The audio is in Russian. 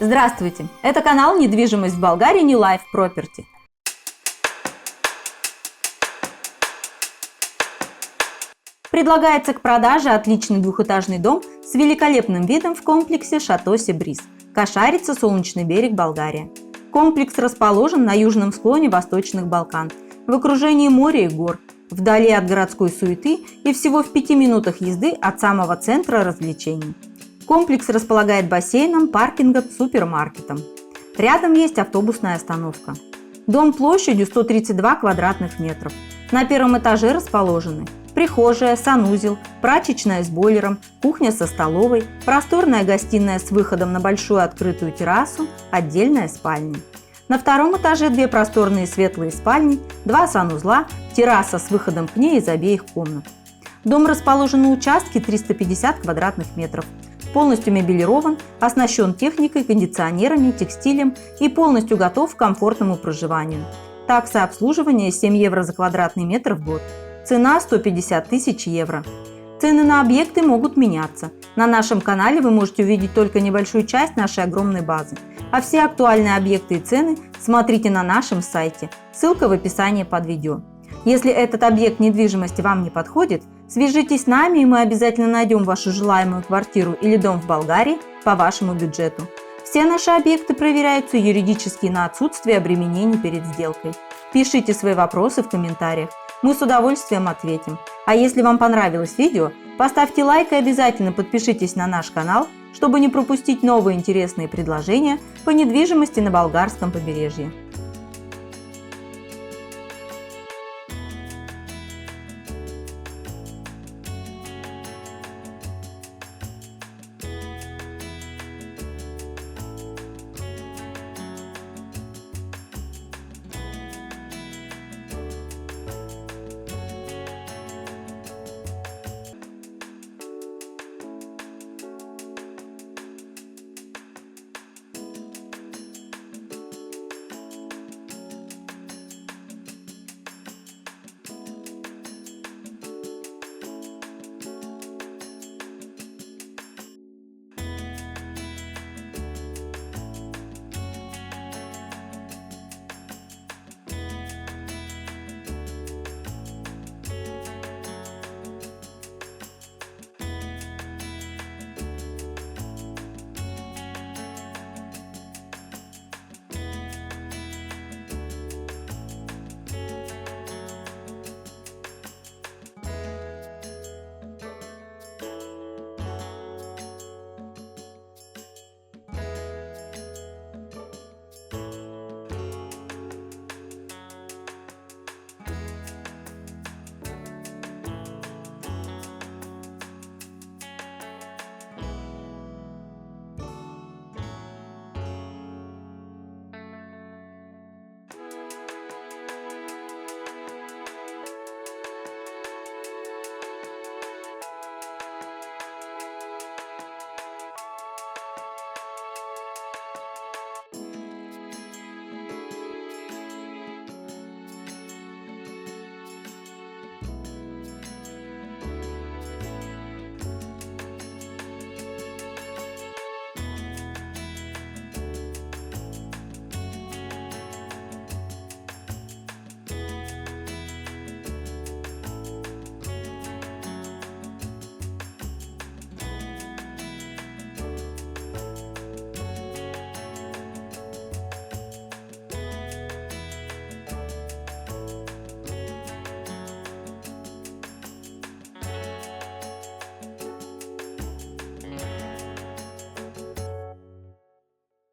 Здравствуйте! Это канал «Недвижимость в Болгарии New Life Property». Предлагается к продаже отличный двухэтажный дом с великолепным видом в комплексе Chateau Sea Breeze, Кошарица, Солнечный Берег, Болгария. Комплекс расположен на южном склоне Восточных Балкан, в окружении моря и гор, вдали от городской суеты и всего в 5 минутах езды от самого центра развлечений. Комплекс располагает бассейном, паркингом, супермаркетом. Рядом есть автобусная остановка. Дом площадью 132 квадратных метров. На первом этаже расположены прихожая, санузел, прачечная с бойлером, кухня со столовой, просторная гостиная с выходом на большую открытую террасу, отдельная спальня. На втором этаже 2 просторные светлые спальни, 2 санузла, терраса с выходом к ней из обеих комнат. Дом расположен на участке 350 квадратных метров. Полностью мебелирован, оснащен техникой, кондиционерами, текстилем и полностью готов к комфортному проживанию. Такса обслуживания 7 евро за квадратный метр в год. Цена 150 тысяч евро. Цены на объекты могут меняться. На нашем канале вы можете увидеть только небольшую часть нашей огромной базы. А все актуальные объекты и цены смотрите на нашем сайте. Ссылка в описании под видео. Если этот объект недвижимости вам не подходит, свяжитесь с нами, и мы обязательно найдем вашу желаемую квартиру или дом в Болгарии по вашему бюджету. Все наши объекты проверяются юридически на отсутствие обременений перед сделкой. Пишите свои вопросы в комментариях, мы с удовольствием ответим. А если вам понравилось видео, поставьте лайк и обязательно подпишитесь на наш канал, чтобы не пропустить новые интересные предложения по недвижимости на болгарском побережье.